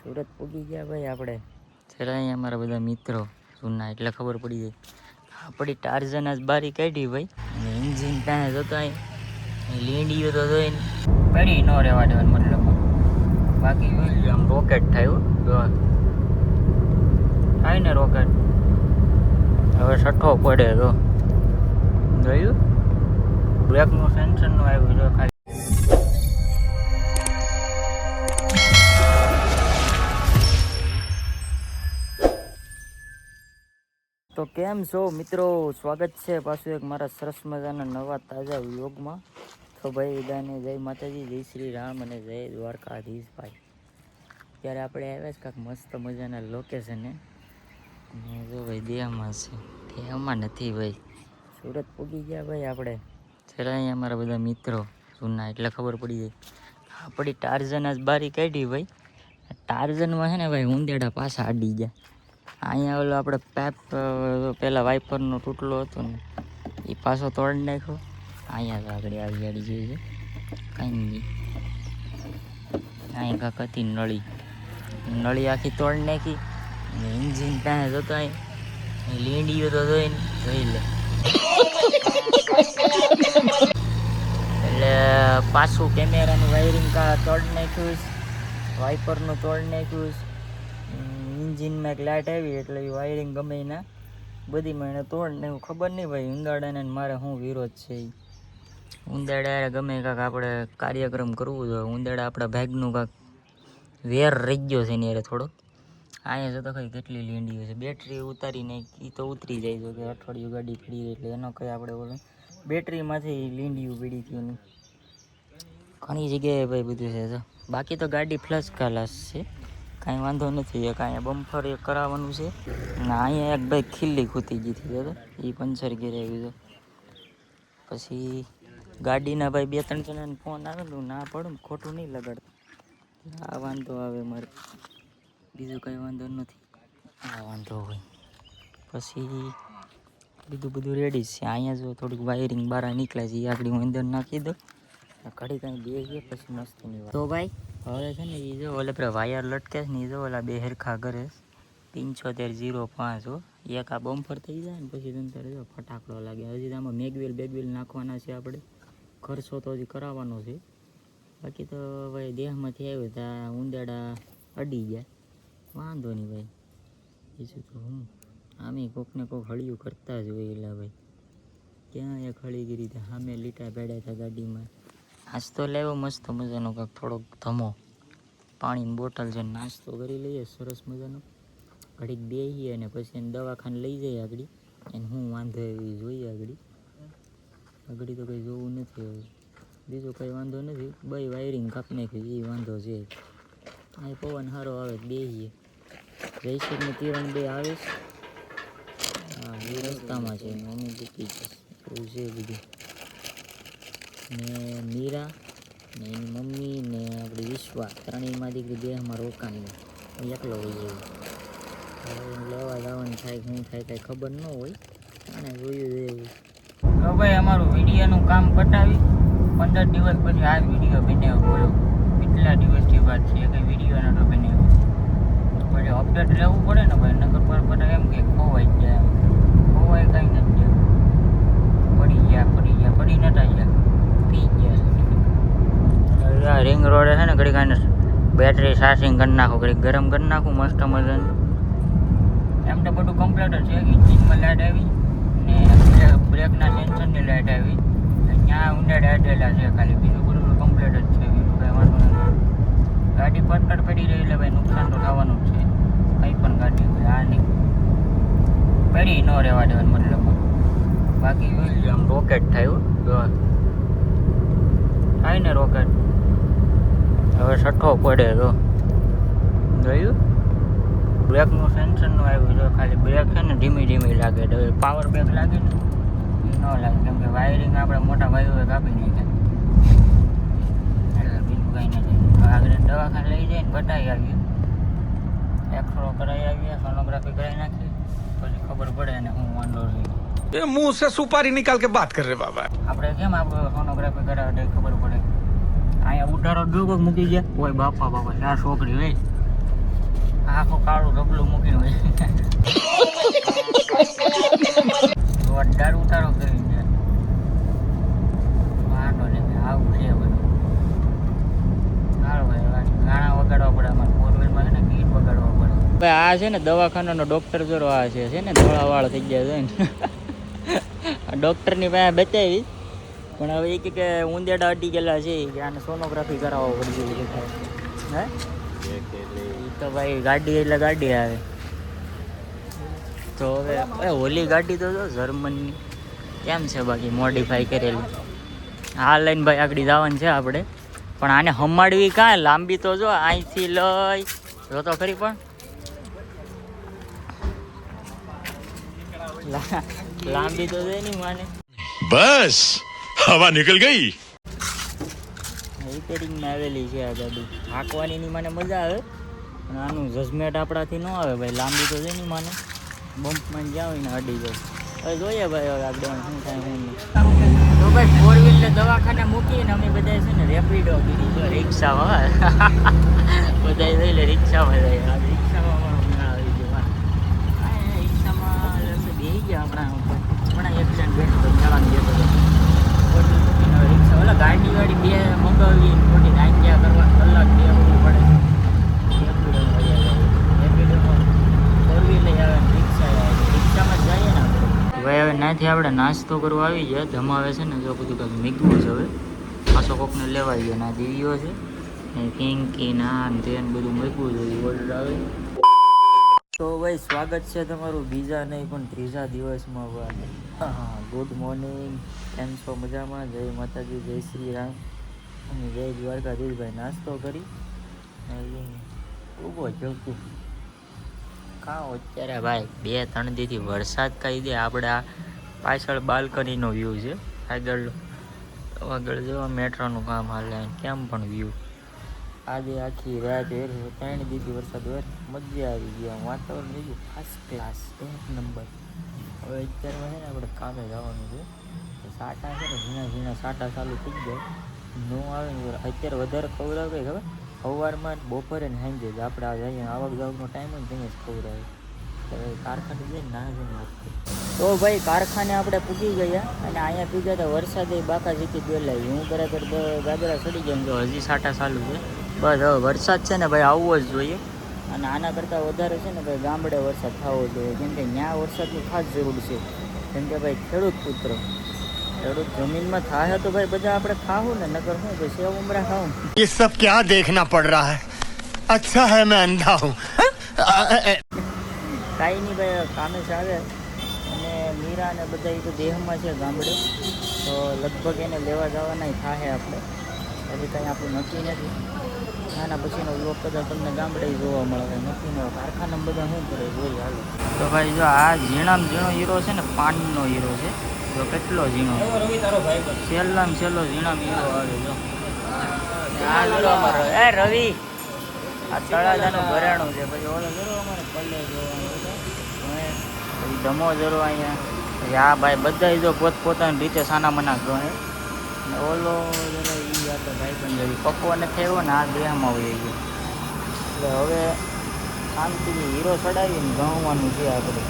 સુરત પૂગી ગયા ભાઈ આપણે. જરા અહીંયા અમારા બધા મિત્રો જૂના એટલે ખબર પડી જાય. આપણી ટાર્ઝન આજ બારી કાઢી ભાઈ. અને એન્જિન ત્યાં જતો લીંડીઓ તો જોઈને પડી ન રહેવા દેવાનું મતલબ. બાકી આમ રોકેટ થાય થાય ને રોકેટ. હવે છઠ્ઠો પડે તો જોયું બ્રેકનું સેન્સરનું આવ્યું જો ખાલી. તો કેમ છો મિત્રો, સ્વાગત છે પાછું એક મારા સરસ મજાના નવા તાજા વ્લોગમાં. તો ભાઈ બધાને જય માતાજી, જય શ્રી રામ અને જય દ્વારકાધીશ ભાઈ. ત્યારે આપણે આવ્યા છે કાંઈક મસ્ત મજાના લોકેશને. અને જો ભાઈ દેહમાં છે દેહમાં નથી ભાઈ. સુરત પૂગી ગયા ભાઈ આપણે. જરા અહીંયા અમારા બધા મિત્રો જૂના એટલે ખબર પડી જાય. આપણી ટાર્ઝન આજ બારી કાઢી ભાઈ. ટાર્ઝનમાં છે ને ભાઈ ઉંદેડા પાછા અડી ગયા. અહીંયા ઓલો આપણે પેપ પહેલાં વાઇપરનો તૂટલો હતો ને એ પાછો તોડી નાખ્યો. અહીંયા આગળ આવી અડી ગઈ છે કાંઈ નહીં. અહીં કાંક હતી નળી આખી તોડી નાખી. અને એન્જિન ત્યાં જતો લીંડીઓ તો જોઈને જોઈ લે. એટલે પાછું કેમેરાનું વાયરિંગ તોડી નાખ્યું, વાઇપરનું તોડી નાખ્યું. એન્જિનમાં એક લાઇટ આવી એટલે એ વાયરિંગ ગમે એના બધીમાં એને તોડ ને એવું ખબર નહીં ભાઈ. ઉંદાડાને મારે શું વિરોધ છે. એ ઉંદાડા ગમે કાંક આપણે કાર્યક્રમ કરવું જોઈએ. ઉંદાડા આપણા ભાગનું કાંક વેર રહી ગયો છે એની યારે થોડોક. અહીંયા જતો કઈ કેટલી લીંડીઓ છે. બેટરી ઉતારી નાખી તો ઉતરી જાય છે કે અઠવાડિયું ગાડી પડી એટલે એનો કંઈ આપણે બોલે બેટરીમાંથી લીંડીઓ પડી હતી એની ઘણી જગ્યાએ ભાઈ બધું છે. બાકી તો ગાડી ફ્લશ ક્લાસ છે, કાંઈ વાંધો નથી. એક અહીંયા બમ્ફર એક કરાવવાનું છે અને અહીંયા એક ભાઈ ખીલ્લી ખૂતી ગઈ હતી દાદા, એ પંચર ગેરાવ્યું છે. પછી ગાડીના ભાઈ 2-3 જણાને ફોન આવે તો ના પડું ખોટું નહીં લગાડતા. આ વાંધો આવે મારે, બીજું કંઈ વાંધો નથી. આ વાંધો હોય પછી બીજું બધું રેડી છે. અહીંયા જો થોડીક વાયરિંગ બહાર નીકળે છે એ આગળ હું અંદર નાખી દઉં. ઘડી કાંઈ બે ગયા પછી મસ્તીની વાત. તો ભાઈ હવે છે ને એ જો ઓલે પેલા વાયર લટકે છે ને એ જો ઓલા બે હરખા કરે 7505 હો. એક આ બમ્ફર થઈ જાય ને પછી તંતર જો ફટાકડો લાગે. હજી આમાં બેગવેલ નાખવાના છે આપણે. ખર્ચો તો હજી કરાવવાનો છે. બાકી તો ભાઈ દેહમાંથી આવ્યું ત્યાં ઉંદેડા અડી ગયા, વાંધો નહીં ભાઈ. બીજું તો હું આમે કોકને કોક હળિયું કરતા જ હોય. એટલે ભાઈ ક્યાં એક હળી ગઈ રીતે સામે લીટા ભેડા હતા ગાડીમાં. નાસ્તો લેવો મસ્ત મજાનો કાંક થોડોક ધમો, પાણીની બોટલ છે, નાસ્તો કરી લઈએ સરસ મજાનો. ઘડીક બેસીએ અને પછી એને દવાખાને લઈ જઈએ આગળ. એને હું વાંધો એવી જોઈએ આગળ તો કંઈ જોવું નથી. હવે બીજો કંઈ વાંધો નથી. બાય વાયરિંગ કાપી નાખ્યું એ વાંધો છે. અહીં પવન સારો આવે બેસીએ. જયશ્રીને કિરણ બે આવે છે. હા એ રસ્તામાં છે, મમ્મી મૂકી છે એવું છે બધું. ને મીરા ને એની મમ્મી ને આપણી વિશ્વા ત્રણેયમાં દીકરી દેહમાં રોકાણી એકલો હોય એવું. હવે લેવા જવાનું થાય શું થાય કાંઈ ખબર ન હોય અને જોયું એવું. તો ભાઈ અમારું વિડીયોનું કામ પટાવી 15 દિવસ પછી આ વિડીયો બનાવ્યો. બોલો કેટલા દિવસથી વાત છે કંઈ વિડીયો નતો બનાવ્યો. પછી અપડેટ રહેવું પડે ને ભાઈ, નગર પર બધા એમ કે ખોવાઈ ગયા. ખોવાય કાંઈ નથી, પડી નતા ગયા, પી ગયા. રિંગ રોડે છે ને ઘડીક આને બેટરી ચાર્જિંગ કરી નાખું, ઘડીક ગરમ કરી નાખું મસ્ત મજાનું. એમ તો બધું કમ્પ્લીટ છે. ઇન્જિનમાં લાઇટ આવી ને બ્રેકના સેન્સરની લાઇટ આવી. ત્યાં ઉંડાડા અડેલા છે ખાલી, બીજું બધું કમ્પ્લીટ જ છે. બીજું કાંઈ વાંધો નથી. ગાડી પટકડ પડી રહી એટલે ભાઈ નુકસાન તો થવાનું જ છે. કંઈ પણ ગાડી હોય આ નહીં પડી ન રહેવા દેવાનું મતલબ. બાકી આમ રોકેટ થાય થાય ને રોકેટ. હવે છઠ્ઠો પડે તો જોયું બ્રેકનું સેન્સરનું આવ્યું જો ખાલી. બ્રેક છે ને ધીમી લાગે. હવે પાવર બ્રેક લાગે ને એ ન લાગે કેમ કે વાયરિંગ આપણે મોટા ભાઈઓએ કાપી નાખ્યા. એટલે બીજું કંઈ નથી. આગળ દવાખાને લઈ જઈને બતાવી આવીએ, એક્સરો કરાવી આવીએ, સોનોગ્રાફી કરાવી નાખીએ, પછી ખબર પડે ને હું વાંધો નહીં. ये मुंह से सुपारी निकाल के बात कर रहे बाबा. આપણે કેમ આપણે સોનોગ્રાફી કરાવે તો ખબર પડે. અહીંયા ઉધારો દુગો મૂકી ગયા. ઓય બાપા 4 છોકરી હોય આખું કાળું રબલું મૂકીને હોય જોરદાર ઉતારો કરી દે વાંધો નહીં આવું છે બધું સારું ભાઈ ગાણા વગાડવા પડે અમારે ફોર વ્હીલમાં છે ને ગીત વગાડવા પડે ભાઈ આ છે ને દવાખાનાનો ડૉક્ટર જોરો આ છે ને ધોળા વાળ થઈ ગયા છે ને ડૉક્ટરની પાસે બતાવી પણ હવે એ કે ઊંદેડા અડી ગયેલા છે કે આને સોનોગ્રાફી કરાવવો પડી ગઈ હે એ તો ભાઈ ગાડી એટલે ગાડી આવે તો હવે ઓલી ગાડી તો જો જર્મનની કેમ છે બાકી મોડિફાઈ કરેલી આ લઈને ભાઈ આગળ જવાનું છે આપણે પણ આને હમાડવી કાં લાંબી તો જો અહીંથી લઈ જો તો ખરી પણ લાંબી તો છે નહીં માને બસ હવા નીકળ ગઈ રિપેરિંગમાં આવેલી છે આ ગાડી હાંકવાની ની મને મજા આવે પણ આનું જજમેન્ટ આપણાથી ન આવે ભાઈ લાંબી તો છે નહીં માને બમ્પમાં જ્યાં હોય ને અડી જાય હવે જોઈએ ભાઈ હવે આપણે શું થાય શું નહીં તો ભાઈ ફોર વ્હીલને દવાખાને મૂકીને અમે બધા છે ને રેપિડો કીધી તો રિક્ષામાં બધા જોઈ લે રિક્ષામાં જાય રિક્ષામાં અમારો મેળ આવી ગયો રિક્ષામાં બેસી ગયા આપણા એક્સિડન્ટ બેઠો મેળાની જતો રિક્ષા ઓલા ગાડી વાળી બે મંગાવી ખોટી નાખ્યા કરવા કલાક બે પડે ફોર વ્હીલ લઈ આવે રિક્ષા આવે રિક્ષામાં જ જઈએ ને આપણે ભાઈ હવે નાથી આપણે નાસ્તો કરવા આવી જાય ધમાવે છે ને જો બધું કંઈક મીઠું છે હવે પાછો કોકને લેવાઈ ગયો ના દીવીઓ છે ને કિંકી નાન તેન બધું મૂકવું જોઈએ ઓર્ડર આવે તો ભાઈ સ્વાગત છે તમારું બીજા નહીં પણ ત્રીજા દિવસમાં હા ગુડ મોર્નિંગ કેમ છો મજામાં જય માતાજી જય શ્રી રામ અને જય દ્વારકાધીશભાઈ નાસ્તો કરી ઊભો જોતું કાં અત્યારે ભાઈ 2-3 દીથી વરસાદ કહી દે આપણે આ પાછળ બાલ્કનીનો વ્યૂ છે આગળ જો મેટ્રોનું કામ હાલે કેમ પણ વ્યૂ આજે આખી રાત 3 દીથી વરસાદ હોય મજા આવી ગયા વાતાવરણ બીજું ફર્સ્ટ ક્લાસ 1 નંબર હવે અત્યારમાં છે ને આપણે કામે જવાનું છે સાટા છે ને ઝીણા સાટા ચાલુ થઈ જાય ન આવે ને અત્યારે વધારે ખવડાવે કઈ ખબર સવારમાં બપોરે ને સાંજે જ આપણે આ જઈએ આવક જાવકનો ટાઈમ હોય ને ત્યાં જ ખવડાવે હવે કારખાને જઈને ના જઈને વાત કરી તો ભાઈ કારખાને આપણે પૂગી ગયા અને અહીંયા પૂગ્યા તો વરસાદે બાકા જીતી ગયેલા હું બરાબર ગાદરા ચડી ગયા તો હજી સાટા ચાલુ છે બસ હવે વરસાદ છે ને ભાઈ આવવો જ જોઈએ અને આના કરતાં વધારે છે ને ભાઈ ગામડે વરસાદ થવો જોઈએ કેમ કે ત્યાં વરસાદની ખાસ જરૂર છે કેમ કે ભાઈ ખેડૂત પુત્ર ખેડૂત જમીનમાં થાય તો ભાઈ બધા આપણે ખાવું ને નકર શું કે સેવ ઉમરા ખાવું ये सब क्या देखना पड़ रहा है अच्छा है मैं अंधा हूँ કાંઈ નહીં ભાઈ કામે ચાલે અને મીરા ને બધા એ તો દેહમાં છે ગામડે તો લગભગ એને લેવા જવાના થાય આપણે હજી કંઈ આપણું નક્કી નથી આના પછીનો વ્લોગ કદાચ તમને ગામડે જોવા મળે કંઈ નક્કી ન કારખાનામાં બધા શું કરે જોઈએ હાલો તો ભાઈ જો આ ઝીણામાં ઝીણો હીરો છે ને પાનનો હીરો છે જો કેટલો ઝીણો છેલ્લામાં છેલ્લો ઝીણામાં હીરો આવે જો આ જરો અમારો એ રવિ આ તળાજાનું ભરાણું છે પછી ઓલો જરો અમારે પલ્લે જોવાનું પછી ધમો જરો અહીંયા પછી આ ભાઈ બધા જો પોતપોતાની રીતે સાના મના ગણે ને ઓલો જરો એ આ તો ભાઈ પણ જરી પકવાને થયો ને આ દેહમાં હોય ગયો એટલે હવે શાંતિથી હીરો ચડાવીને ગણવાનું છે આપણે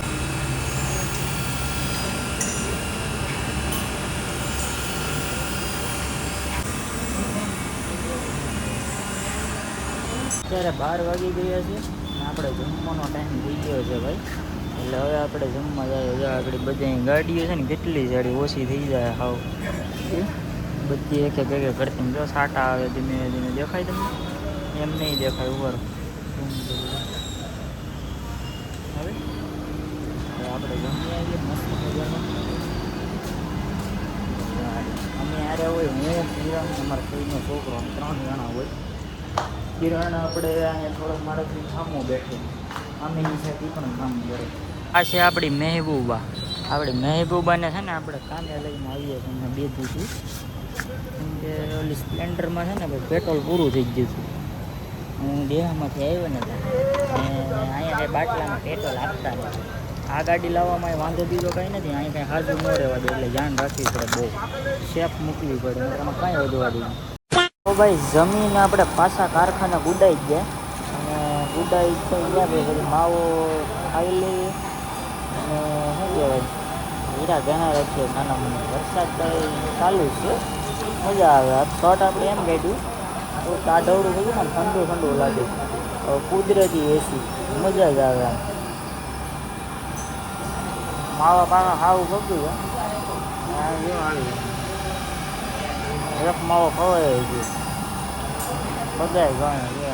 અત્યારે 12 વાગી ગયા છે આપણે જમવાનો ટાઈમ થઈ ગયો છે ભાઈ એટલે હવે આપણે જમવા જાય આગળ બધી ગાડીઓ છે ને કેટલી સારી ઓછી થઈ જાય હાવ બધી એક એક કરતી જો સાટા આવે ધીમે ધીમે દેખાય તમને એમ નહીં દેખાય ઉપર હવે આપણે જમી આવીએ મસ્ત મજામાં અમે આરે હોય હું કિરણ અમારા કોઈનો છોકરો 3 જણા હોય કિરણ આપણે અહીંયા થોડોક મારાથી સામો બેઠો અમે એની સાથે પણ કામ કરે આ છે આપણી મહેબૂબાને છે ને આપણે કામે લઈને આવીએ છીએ અમે 2 દીથી કેમ કે ઓલી સ્પ્લેન્ડરમાં છે ને ભાઈ પેટ્રોલ પૂરું થઈ ગયું હતું હું દેહામાંથી આવ્યો ને અહીંયા કંઈ બાટલામાં પેટ્રોલ આપતા નથી આ ગાડી લાવવામાં વાંધો બીજો કંઈ નથી અહીંયા કંઈ હાજર ન રહેવા દે એટલે ધ્યાન રાખવી પડે બહુ શેફ મૂકવી પડે એમાં કાંઈ વધવા દઈએ તો ભાઈ જમીન આપણે પાછા કારખાના ગુડાઈ ગયા અને બધા ઈચ્છા ગયા પછી માવો ખાઈ લઈએ અને શું કહેવાય હીરા ઘણા રાખીએ નાના મોટા વરસાદ ભાઈ ચાલુ જ છે મજા આવે આ શર્ટ આપણે એમ કાઢ્યું તો ટાઢવડું થઈ ગયું ને ઠંડુ ઠંડુ લાગે કુદરતી એસી મજા જ આવે આમ માવા પાવા ખાવું ગમ્યું એક માવો ખવાય ગયો બધાય ગણે